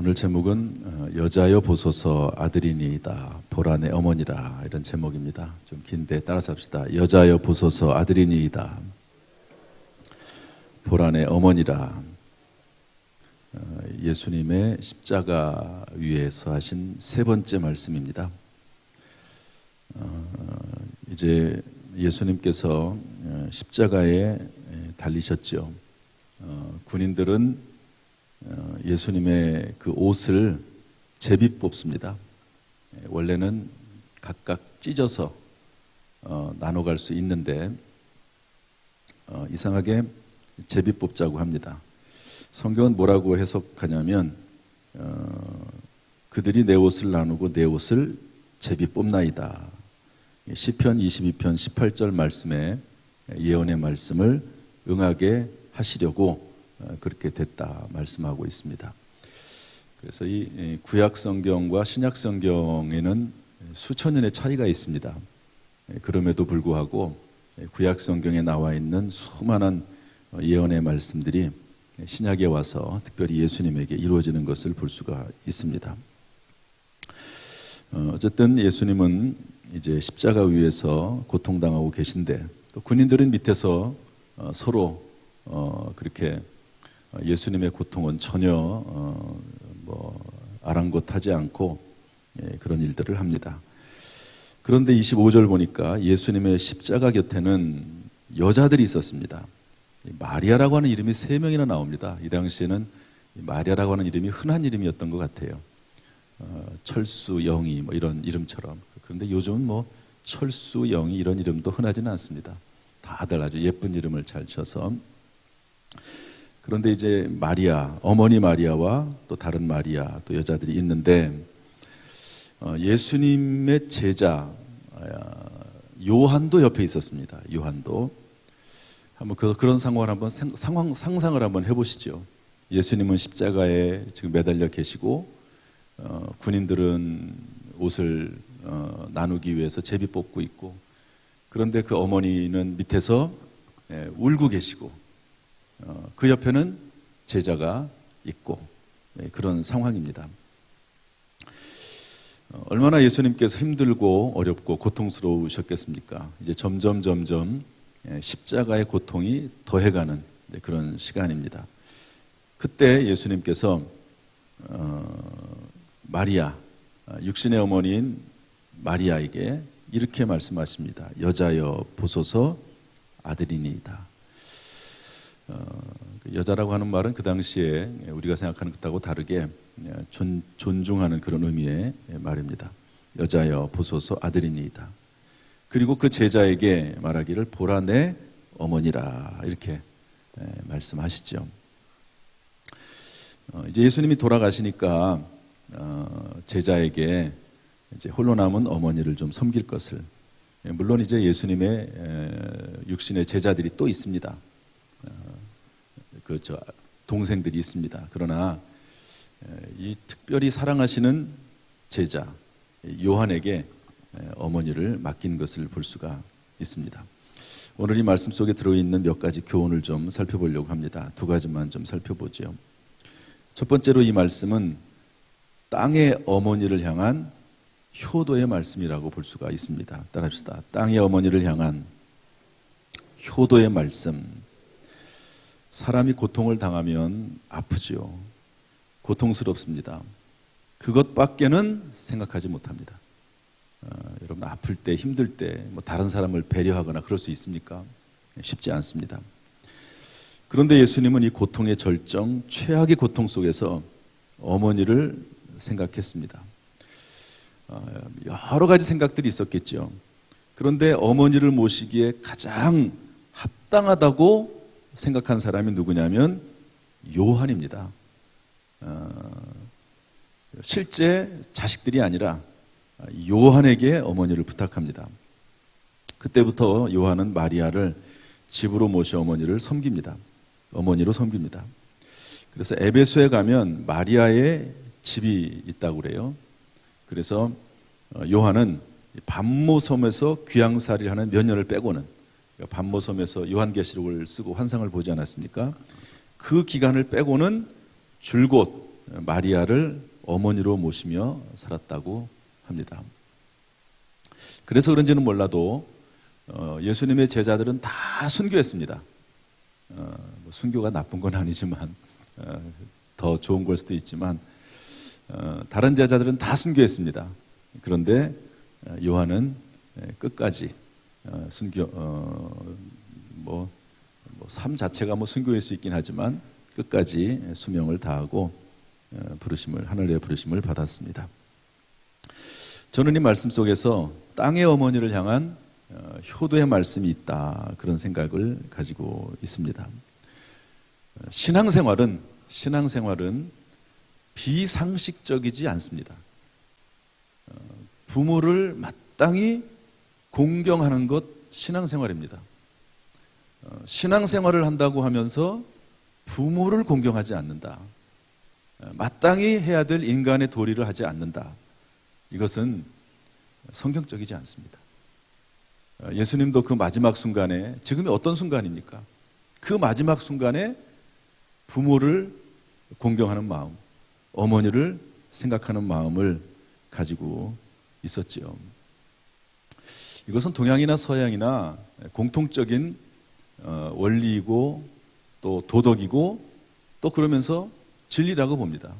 오늘 제목은 여자여 보소서 아들이니이다 보라 내 어머니라 이런 제목입니다. 좀 긴데 따라서 합시다. 여자여 보소서 아들이니이다 보라 내 어머니라. 예수님의 십자가 위에서 하신 세 번째 말씀입니다. 이제 예수님께서 십자가에 달리셨죠. 군인들은 예수님의 그 옷을 제비 뽑습니다. 원래는 각각 찢어서 나눠갈 수 있는데 이상하게 제비 뽑자고 합니다. 성경은 뭐라고 해석하냐면 그들이 내 옷을 나누고 내 옷을 제비 뽑나이다. 시편 22편 18절 말씀에 예언의 말씀을 응하게 하시려고 그렇게 됐다 말씀하고 있습니다. 그래서 이 구약 성경과 신약 성경에는 수천 년의 차이가 있습니다. 그럼에도 불구하고 구약 성경에 나와 있는 수많은 예언의 말씀들이 신약에 와서 특별히 예수님에게 이루어지는 것을 볼 수가 있습니다. 어쨌든 예수님은 이제 십자가 위에서 고통당하고 계신데 또 군인들은 밑에서 서로 그렇게 예수님의 고통은 전혀 아랑곳하지 않고 그런 일들을 합니다. 그런데 25절 보니까 예수님의 십자가 곁에는 여자들이 있었습니다. 마리아라고 하는 이름이 3명이나 나옵니다. 이 당시에는 마리아라고 하는 이름이 흔한 이름이었던 것 같아요. 철수, 영희 이런 이름처럼. 그런데 요즘은 철수, 영희 이런 이름도 흔하지는 않습니다. 다들 아주 예쁜 이름을 잘 쳐서. 그런데 이제 마리아, 어머니 마리아와 또 다른 마리아, 또 여자들이 있는데 예수님의 제자 요한도 옆에 있었습니다. 요한도. 한번 그런 상황을 한번 상상을 한번 해보시죠. 예수님은 십자가에 지금 매달려 계시고 군인들은 옷을 나누기 위해서 제비 뽑고 있고, 그런데 그 어머니는 밑에서 울고 계시고 그 옆에는 제자가 있고 그런 상황입니다. 얼마나 예수님께서 힘들고 어렵고 고통스러우셨겠습니까? 이제 점점 십자가의 고통이 더해가는 그런 시간입니다. 그때 예수님께서 마리아, 육신의 어머니인 마리아에게 이렇게 말씀하십니다. 여자여 보소서 아들이니이다. 여자라고 하는 말은 그 당시에 우리가 생각하는 것하고 다르게 존중하는 그런 의미의 말입니다. 여자여 보소서 아들이니이다. 그리고 그 제자에게 말하기를 보라 내 어머니라 이렇게 말씀하시죠. 이제 예수님이 돌아가시니까 제자에게 이제 홀로 남은 어머니를 좀 섬길 것을, 물론 이제 예수님의 육신의 제자들이 또 있습니다. 동생들이 있습니다. 그러나 이 특별히 사랑하시는 제자 요한에게 어머니를 맡긴 것을 볼 수가 있습니다. 오늘 이 말씀 속에 들어있는 몇 가지 교훈을 좀 살펴보려고 합니다. 2가지만 좀 살펴보죠. 첫 번째로 이 말씀은 땅의 어머니를 향한 효도의 말씀이라고 볼 수가 있습니다. 따라합시다. 땅의 어머니를 향한 효도의 말씀. 사람이 고통을 당하면 아프지요. 고통스럽습니다. 그것밖에는 생각하지 못합니다. 여러분 아플 때, 힘들 때 다른 사람을 배려하거나 그럴 수 있습니까? 쉽지 않습니다. 그런데 예수님은 이 고통의 절정, 최악의 고통 속에서 어머니를 생각했습니다. 여러 가지 생각들이 있었겠죠. 그런데 어머니를 모시기에 가장 합당하다고 생각한 사람이 누구냐면 요한입니다. 실제 자식들이 아니라 요한에게 어머니를 부탁합니다. 그때부터 요한은 마리아를 집으로 모셔 어머니를 섬깁니다. 어머니로 섬깁니다. 그래서 에베소에 가면 마리아의 집이 있다고 그래요. 그래서 요한은 반모섬에서 귀양살이를 하는 몇 년을 빼고는, 반모섬에서 요한계시록을 쓰고 환상을 보지 않았습니까? 그 기간을 빼고는 줄곧 마리아를 어머니로 모시며 살았다고 합니다. 그래서 그런지는 몰라도 예수님의 제자들은 다 순교했습니다. 순교가 나쁜 건 아니지만 더 좋은 걸 수도 있지만 다른 제자들은 다 순교했습니다. 그런데 요한은 끝까지 삶 자체가 순교일 수 있긴 하지만 끝까지 수명을 다하고 하늘의 부르심을 받았습니다. 저는 이 말씀 속에서 땅의 어머니를 향한 효도의 말씀이 있다, 그런 생각을 가지고 있습니다. 신앙생활은 비상식적이지 않습니다. 부모를 마땅히 공경하는 것 신앙생활입니다. 신앙생활을 한다고 하면서 부모를 공경하지 않는다, 마땅히 해야 될 인간의 도리를 하지 않는다, 이것은 성경적이지 않습니다. 예수님도 그 마지막 순간에, 지금이 어떤 순간입니까? 그 마지막 순간에 부모를 공경하는 마음, 어머니를 생각하는 마음을 가지고 있었지요. 이것은 동양이나 서양이나 공통적인 원리이고 또 도덕이고 또 그러면서 진리라고 봅니다.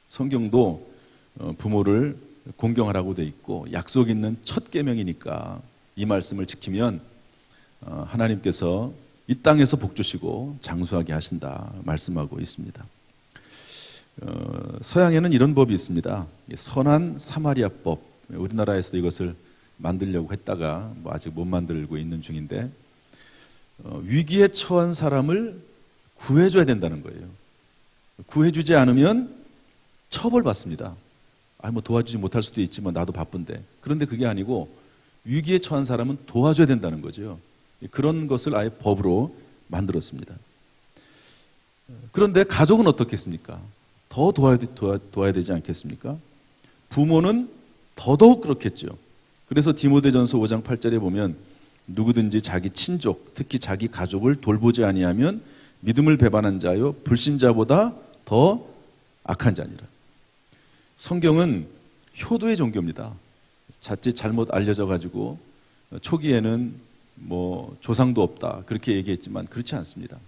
성경도 부모를 공경하라고 돼 있고 약속 있는 첫 계명이니까 이 말씀을 지키면 하나님께서 이 땅에서 복 주시고 장수하게 하신다 말씀하고 있습니다. 서양에는 이런 법이 있습니다. 선한 사마리아법, 우리나라에서도 이것을 만들려고 했다가 아직 못 만들고 있는 중인데, 위기에 처한 사람을 구해줘야 된다는 거예요. 구해주지 않으면 처벌받습니다. 도와주지 못할 수도 있지만 나도 바쁜데. 그런데 그게 아니고 위기에 처한 사람은 도와줘야 된다는 거죠. 그런 것을 아예 법으로 만들었습니다. 그런데 가족은 어떻겠습니까? 더 도와야 되지 않겠습니까? 부모는 더더욱 그렇겠죠. 그래서 디모데전서 5장 8절에 보면 누구든지 자기 친족, 특히 자기 가족을 돌보지 아니하면 믿음을 배반한 자요 불신자보다 더 악한 자니라. 성경은 효도의 종교입니다. 자칫 잘못 알려져 가지고 초기에는 조상도 없다 그렇게 얘기했지만 그렇지 않습니다.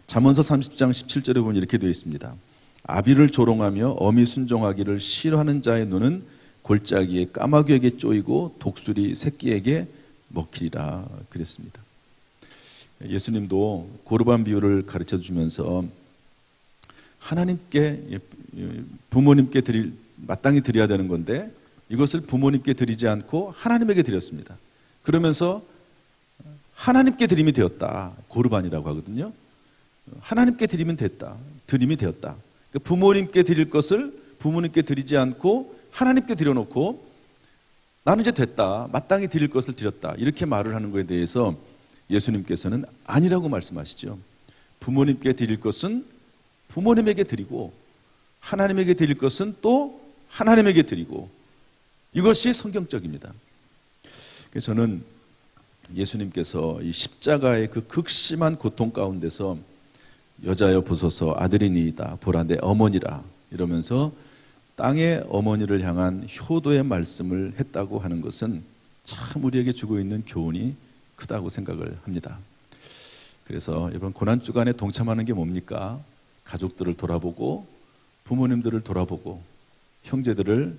잠언서 30장 17절에 보면 이렇게 되어 있습니다. 아비를 조롱하며 어미 순종하기를 싫어하는 자의 눈은 골짜기에 까마귀에게 쪼이고 독수리 새끼에게 먹히리라 그랬습니다. 예수님도 고르반 비유를 가르쳐 주면서 하나님께, 부모님께 마땅히 드려야 되는 건데 이것을 부모님께 드리지 않고 하나님에게 드렸습니다. 그러면서 하나님께 드림이 되었다, 고르반이라고 하거든요. 하나님께 드리면 됐다, 드림이 되었다. 그러니까 부모님께 드릴 것을 부모님께 드리지 않고 하나님께 드려놓고 나는 이제 됐다, 마땅히 드릴 것을 드렸다, 이렇게 말을 하는 것에 대해서 예수님께서는 아니라고 말씀하시죠. 부모님께 드릴 것은 부모님에게 드리고 하나님에게 드릴 것은 또 하나님에게 드리고, 이것이 성경적입니다. 그래서 저는 예수님께서 이 십자가의 그 극심한 고통 가운데서 여자여 보소서 아들이니이다 보라 내 어머니라 이러면서 땅의 어머니를 향한 효도의 말씀을 했다고 하는 것은 참 우리에게 주고 있는 교훈이 크다고 생각을 합니다. 그래서 이번 고난주간에 동참하는 게 뭡니까? 가족들을 돌아보고 부모님들을 돌아보고 형제들을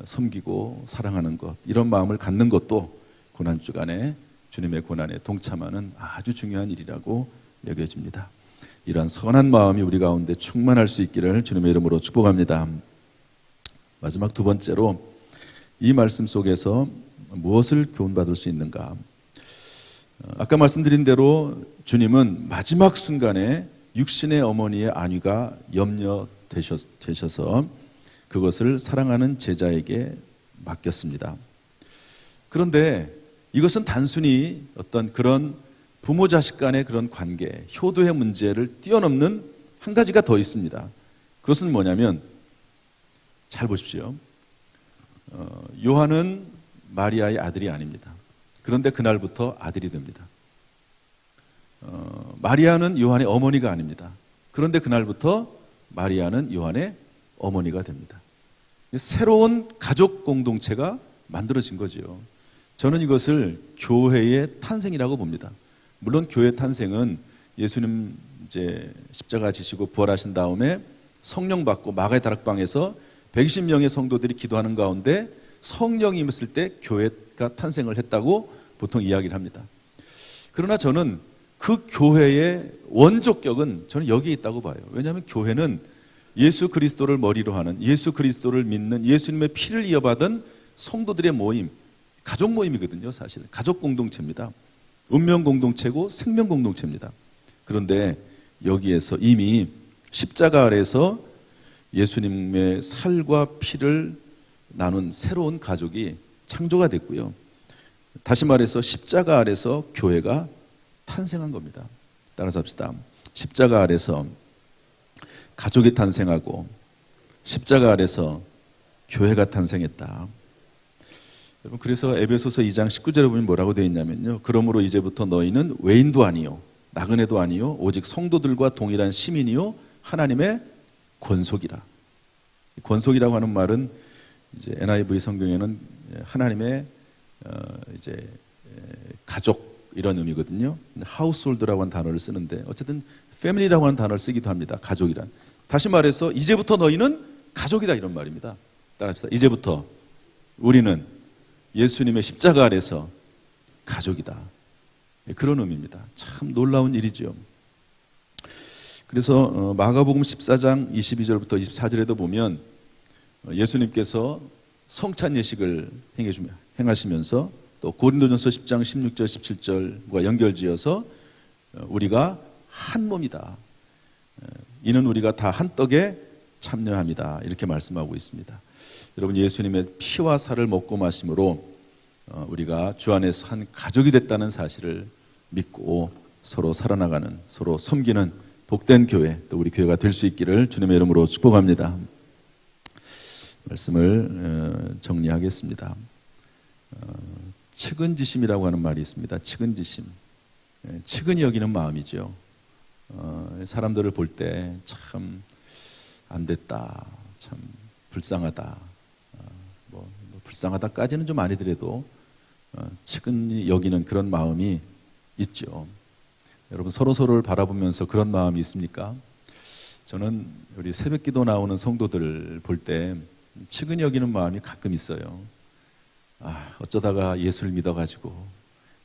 섬기고 사랑하는 것, 이런 마음을 갖는 것도 고난주간에 주님의 고난에 동참하는 아주 중요한 일이라고 여겨집니다. 이러한 선한 마음이 우리 가운데 충만할 수 있기를 주님의 이름으로 축복합니다. 마지막 두 번째로 이 말씀 속에서 무엇을 교훈받을 수 있는가? 아까 말씀드린 대로 주님은 마지막 순간에 육신의 어머니의 안위가 염려되셔서 그것을 사랑하는 제자에게 맡겼습니다. 그런데 이것은 단순히 어떤 그런 부모 자식 간의 그런 관계, 효도의 문제를 뛰어넘는 한 가지가 더 있습니다. 그것은 뭐냐면, 잘 보십시오. 요한은 마리아의 아들이 아닙니다. 그런데 그날부터 아들이 됩니다. 마리아는 요한의 어머니가 아닙니다. 그런데 그날부터 마리아는 요한의 어머니가 됩니다. 새로운 가족 공동체가 만들어진 거죠. 저는 이것을 교회의 탄생이라고 봅니다. 물론 교회 탄생은 예수님 이제 십자가 지시고 부활하신 다음에 성령 받고 마가의 다락방에서 120명의 성도들이 기도하는 가운데 성령이 임했을 때 교회가 탄생을 했다고 보통 이야기를 합니다. 그러나 저는 그 교회의 원조격은 저는 여기에 있다고 봐요. 왜냐하면 교회는 예수 그리스도를 머리로 하는, 예수 그리스도를 믿는, 예수님의 피를 이어받은 성도들의 모임, 가족 모임이거든요. 사실 가족 공동체입니다. 운명 공동체고 생명 공동체입니다. 그런데 여기에서 이미 십자가 아래서 예수님의 살과 피를 나눈 새로운 가족이 창조가 됐고요. 다시 말해서 십자가 아래서 교회가 탄생한 겁니다. 따라서 합시다. 십자가 아래서 가족이 탄생하고 십자가 아래서 교회가 탄생했다. 여러분, 그래서 에베소서 2장 19절에 보면 뭐라고 되어 있냐면요, 그러므로 이제부터 너희는 외인도 아니요 나그네도 아니요 오직 성도들과 동일한 시민이요 하나님의 권속이라. 권속이라고 하는 말은 이제 NIV 성경에는 하나님의 이제 가족 이런 의미거든요. 하우스홀드라고 하는 단어를 쓰는데 어쨌든 패밀리라고 하는 단어를 쓰기도 합니다. 가족이란. 다시 말해서 이제부터 너희는 가족이다 이런 말입니다. 따라합시다. 이제부터 우리는 예수님의 십자가 아래서 가족이다. 그런 의미입니다. 참 놀라운 일이죠. 그래서 마가복음 14장 22절부터 24절에도 보면 예수님께서 성찬 예식을 행하시면서 또 고린도전서 10장 16절 17절과 연결지어서 우리가 한 몸이다. 이는 우리가 다 한 떡에 참여합니다. 이렇게 말씀하고 있습니다. 여러분, 예수님의 피와 살을 먹고 마심으로 우리가 주 안에서 한 가족이 됐다는 사실을 믿고 서로 살아나가는, 서로 섬기는 복된 교회, 또 우리 교회가 될 수 있기를 주님의 이름으로 축복합니다. 말씀을 정리하겠습니다. 측은지심이라고 하는 말이 있습니다. 측은지심. 측은히 여기는 마음이죠. 사람들을 볼 때 참 안 됐다, 참 불쌍하다, 뭐 불쌍하다까지는 좀 아니더라도 측은히 여기는 그런 마음이 있죠. 여러분, 서로를 바라보면서 그런 마음이 있습니까? 저는 우리 새벽기도 나오는 성도들을 볼 때 측은히 여기는 마음이 가끔 있어요. 어쩌다가 예수를 믿어가지고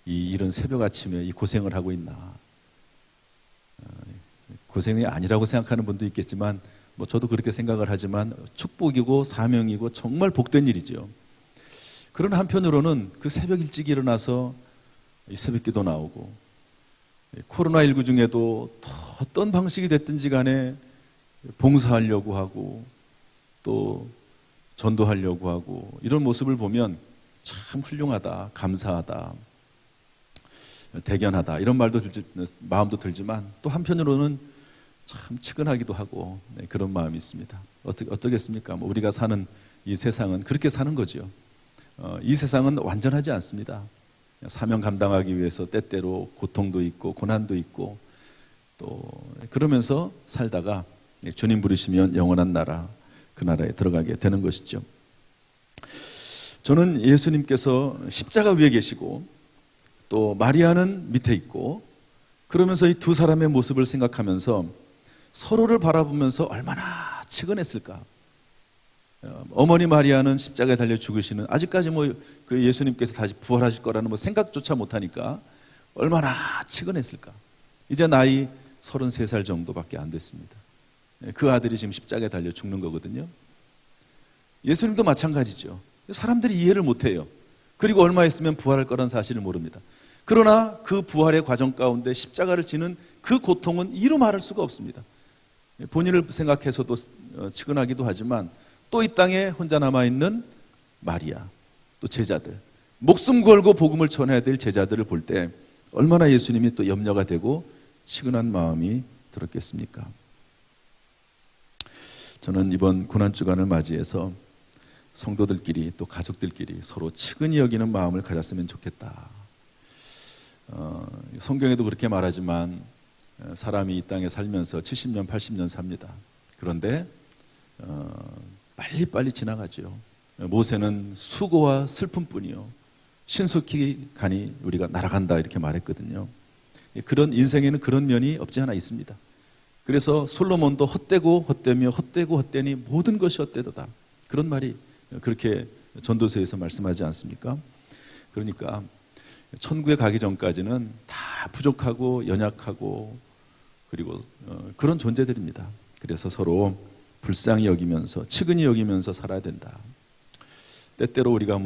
이런 새벽 아침에 이 고생을 하고 있나. 고생이 아니라고 생각하는 분도 있겠지만 뭐 저도 그렇게 생각을 하지만 축복이고 사명이고 정말 복된 일이죠. 그러나 한편으로는 그 새벽 일찍 일어나서 이 새벽기도 나오고 코로나19 중에도 어떤 방식이 됐든지 간에 봉사하려고 하고 또 전도하려고 하고 이런 모습을 보면 참 훌륭하다, 감사하다, 대견하다 이런 마음도 들지만 또 한편으로는 참 측은하기도 하고 그런 마음이 있습니다. 어떻겠습니까? 우리가 사는 이 세상은 그렇게 사는 거죠. 이 세상은 완전하지 않습니다. 사명 감당하기 위해서 때때로 고통도 있고 고난도 있고 또 그러면서 살다가 주님 부르시면 영원한 나라, 그 나라에 들어가게 되는 것이죠. 저는 예수님께서 십자가 위에 계시고 또 마리아는 밑에 있고 그러면서 이 두 사람의 모습을 생각하면서 서로를 바라보면서 얼마나 측은했을까. 어머니 마리아는 십자가에 달려 죽으시는, 아직까지 그 예수님께서 다시 부활하실 거라는 생각조차 못하니까 얼마나 측은했을까. 이제 나이 33살 정도밖에 안 됐습니다. 그 아들이 지금 십자가에 달려 죽는 거거든요. 예수님도 마찬가지죠. 사람들이 이해를 못해요. 그리고 얼마 있으면 부활할 거라는 사실을 모릅니다. 그러나 그 부활의 과정 가운데 십자가를 지는 그 고통은 이루 말할 수가 없습니다. 본인을 생각해서도 측은하기도 하지만 또 이 땅에 혼자 남아있는 마리아, 또 제자들, 목숨 걸고 복음을 전해야 될 제자들을 볼 때 얼마나 예수님이 또 염려가 되고 측은한 마음이 들었겠습니까? 저는 이번 고난주간을 맞이해서 성도들끼리 또 가족들끼리 서로 측은히 여기는 마음을 가졌으면 좋겠다. 성경에도 그렇게 말하지만 사람이 이 땅에 살면서 70년, 80년 삽니다. 그런데 빨리빨리 지나가죠. 모세는 수고와 슬픔뿐이요 신속히 가니 우리가 날아간다 이렇게 말했거든요. 그런 인생에는 그런 면이 없지 않아 있습니다. 그래서 솔로몬도 헛되고 헛되며 헛되고 헛되니 모든 것이 헛되도다. 그런 말이 그렇게 전도서에서 말씀하지 않습니까? 그러니까 천국에 가기 전까지는 다 부족하고 연약하고 그리고 그런 존재들입니다. 그래서 서로 불쌍히 여기면서 측은히 여기면서 살아야 된다. 때때로 우리가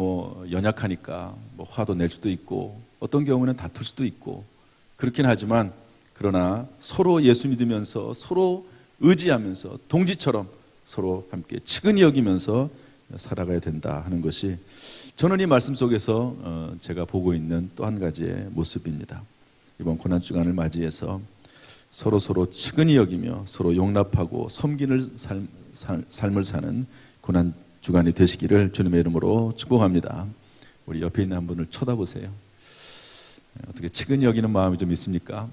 연약하니까 화도 낼 수도 있고 어떤 경우는 다툴 수도 있고 그렇긴 하지만 그러나 서로 예수 믿으면서 서로 의지하면서 동지처럼 서로 함께 측은히 여기면서 살아가야 된다 하는 것이 저는 이 말씀 속에서 제가 보고 있는 또 한 가지의 모습입니다. 이번 고난주간을 맞이해서 서로 측은히 여기며 서로 용납하고 섬기는 삶을 사는 고난주간이 되시기를 주님의 이름으로 축복합니다. 우리 옆에 있는 한 분을 쳐다보세요. 어떻게 측은히 여기는 마음이 좀 있습니까?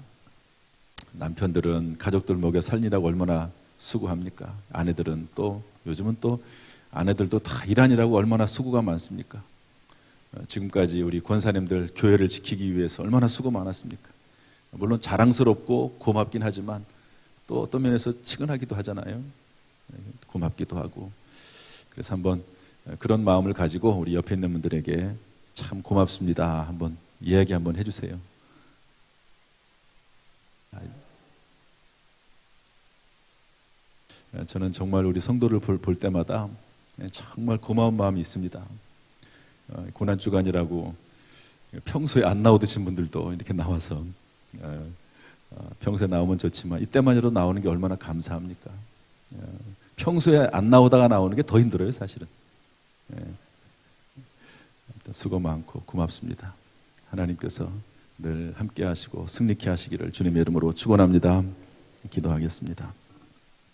남편들은 가족들 먹여 살리라고 얼마나 수고합니까? 아내들은 또 요즘은 또 아내들도 다 일하느라고 얼마나 수고가 많습니까? 지금까지 우리 권사님들 교회를 지키기 위해서 얼마나 수고 많았습니까? 물론 자랑스럽고 고맙긴 하지만 또 어떤 면에서 측은하기도 하잖아요. 고맙기도 하고. 그래서 한번 그런 마음을 가지고 우리 옆에 있는 분들에게 참 고맙습니다 한번 이야기 한번 해주세요. 저는 정말 우리 성도를 볼 때마다 정말 고마운 마음이 있습니다. 고난주간이라고 평소에 안 나오듯이 분들도 이렇게 나와서 평소에 나오면 좋지만 이때만이라도 나오는 게 얼마나 감사합니까? 평소에 안 나오다가 나오는 게 더 힘들어요 사실은. 수고 많고 고맙습니다. 하나님께서 늘 함께 하시고 승리케 하시기를 주님의 이름으로 축원합니다. 기도하겠습니다.